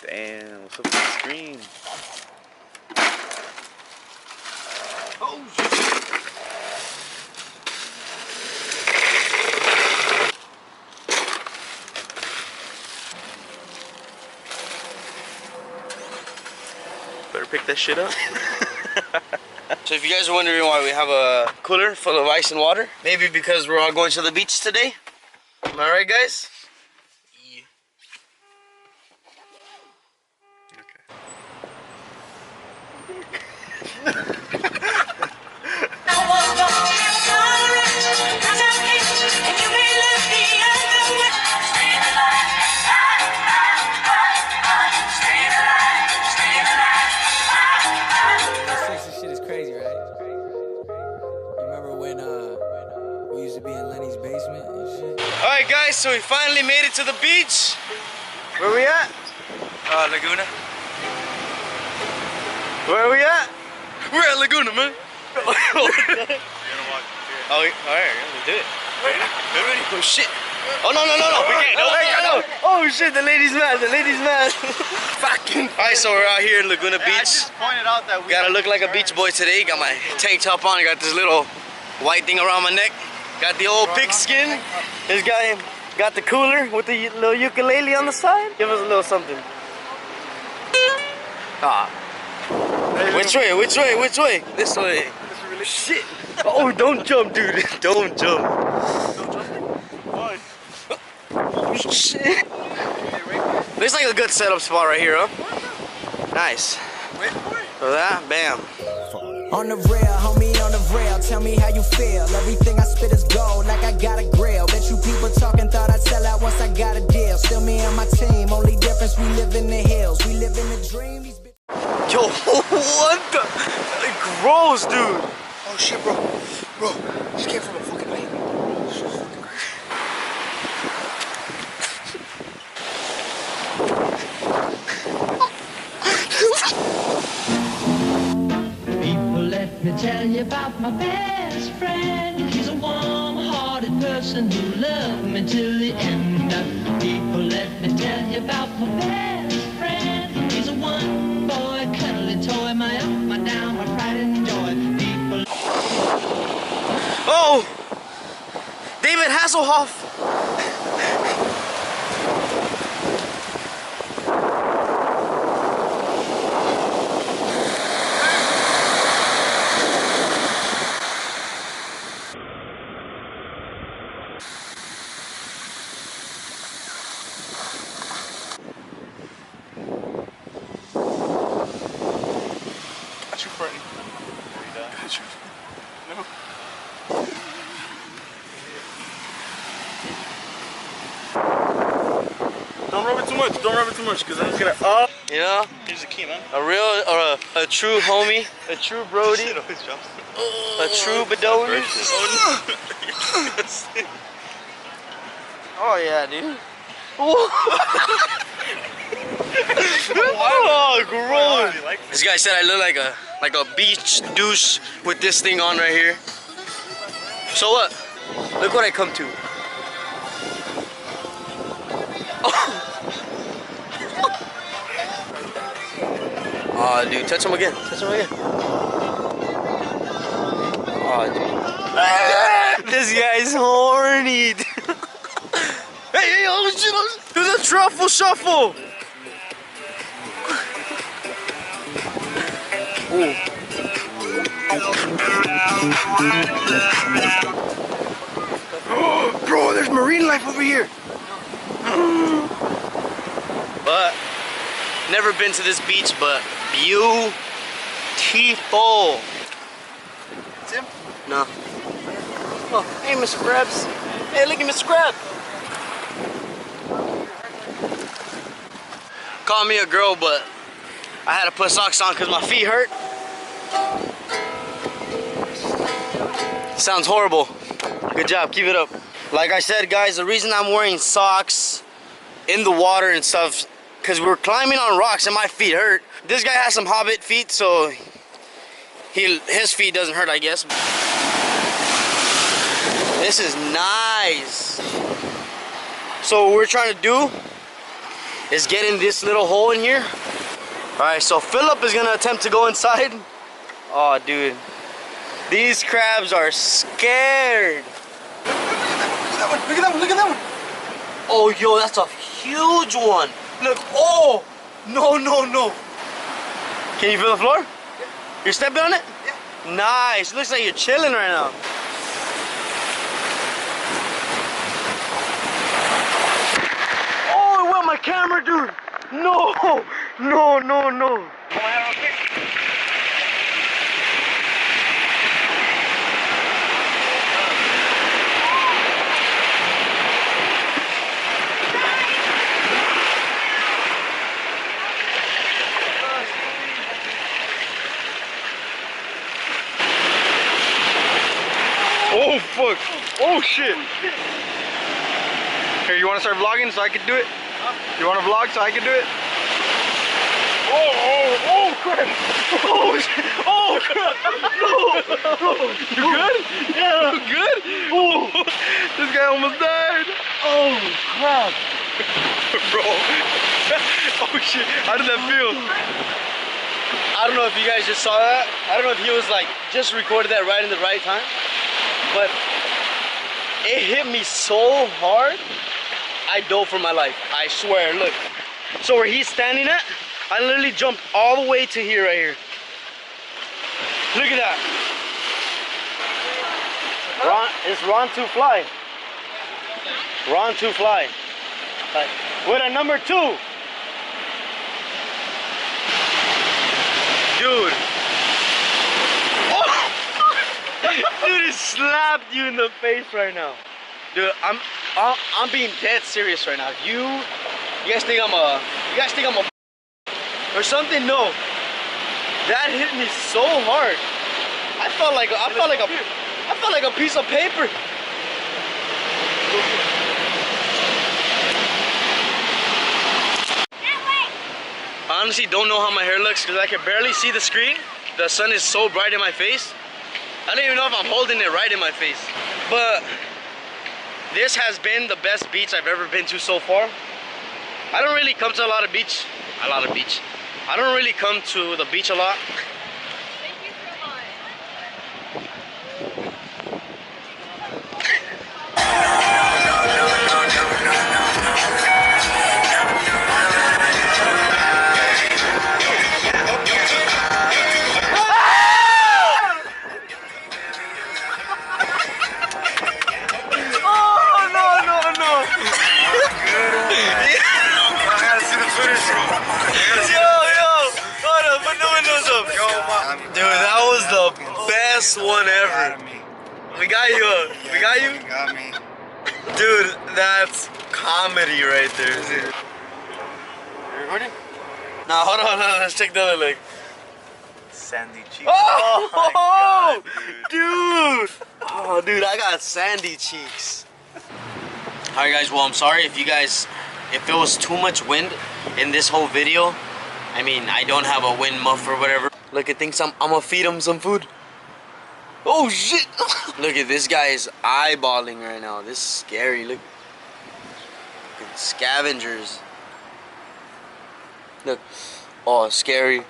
Damn, what's up with the screen? Oh shit! Better pick that shit up. So if you guys are wondering why we have a cooler full of ice and water, maybe because we're all going to the beach today. Am I right, guys? Yeah. Alright guys, so we finally made it to the beach. Where we at? Laguna. Where are we at? We're at Laguna, man. You're gonna watch it. Oh, alright, let's do it. Ready? Oh shit. Oh no, we can't. No. Oh shit, the lady's mad, Fucking. Alright, so we're out here in Laguna Beach. I just pointed out that we gotta look like a beach boy today. Got my tank top on, got this little white thing around my neck. Got the old pigskin. This guy got the cooler with the little ukulele on the side. Give us a little something. Ah. Which way? This way. Shit. Oh, don't jump, dude. Don't jump. Why? Oh, shit. Looks like a good setup spot right here, huh? Nice. Wait for it. So that, bam. On the rail, homie, on the rail, tell me how you feel. Everything I spit is gold, like I got a grill. Bet you people talking, thought I'd sell out once I got a deal. Still me and my team, only difference, we live in the hills. We live in the dream. Yo, what the? Gross, dude. Oh shit, bro. Bro, this came from a fucking lake. This is fucking Let me tell you about my best friend. He's a warm-hearted person who loved me till the end. People, let me tell you about my best friend. He's a one-boy cuddly toy, my up, my down, my pride and joy. People. Oh, David Hasselhoff. Don't rub it too much, because then it's gonna up. You know? Here's the key, man. A real, or a true homie, a true Brody, a true Badoni. Oh yeah, dude. Oh, gross. This guy said I look like a beach douche with this thing on right here. So what? Look what I come to. Oh, dude, touch him again. Oh, dude. This guy's horny. Hey, oh shit, do the truffle shuffle. Ooh. Bro, there's marine life over here. But never been to this beach, but beautiful. Tim? No. Oh, hey, Mr. Krabs. Hey, look at Mr. Krab. Call me a girl, but I had to put socks on because my feet hurt. Sounds horrible. Good job, keep it up. Like I said, guys, the reason I'm wearing socks in the water and stuff, because we're climbing on rocks and my feet hurt. This guy has some hobbit feet, so his feet doesn't hurt, I guess. This is nice. So what we're trying to do is get in this little hole in here. Alright, so Philip is gonna attempt to go inside. Oh, dude. These crabs are scared. Look at that one. Look at that one. Look at that one. Oh, yo, that's a huge one. Look, oh, no, no, no. Can you feel the floor? Yeah. You're stepping on it? Yeah. Nice. Looks like you're chilling right now. Oh, it went my camera, dude. No, no, no, no. Oh fuck! Oh shit! Here, you want to start vlogging so I can do it? You want to vlog so I can do it? Oh crap! Oh shit! Oh crap! No! You good? Yeah. You good? Oh, this guy almost died. Oh, crap. Bro. Oh shit! How did that feel? I don't know if you guys just saw that. I don't know if he was like just recorded that right in the right time. But it hit me so hard, I dove for my life. I swear, look. So where he's standing at, I literally jumped all the way to here, right here. Look at that. It's Ron to fly. Ron to fly. Like, with a number 2. Dude. Dude, it slapped you in the face right now. Dude, I'm being dead serious right now. You guys think I'm a or something? No. That hit me so hard. I felt like a piece of paper. I honestly don't know how my hair looks because I can barely see the screen. The sun is so bright in my face. I don't even know if I'm holding it right in my face. But this has been the best beach I've ever been to so far. I don't really come to a lot of beach. I don't really come to the beach a lot. Thank you so much. Dude, that was the best one ever. We got you. We got you? You got me. Dude, that's comedy right there. You recording? Now, hold on, let's check the other leg. Sandy cheeks. Oh, my God, dude. Oh, dude, I got sandy cheeks. Alright guys, well, I'm sorry if it was too much wind in this whole video. I mean, I don't have a wind muff or whatever. Look, it thinks I'm gonna feed him some food. Oh shit! Look at this guy is eyeballing right now. This is scary. Look at scavengers. Look, oh, scary.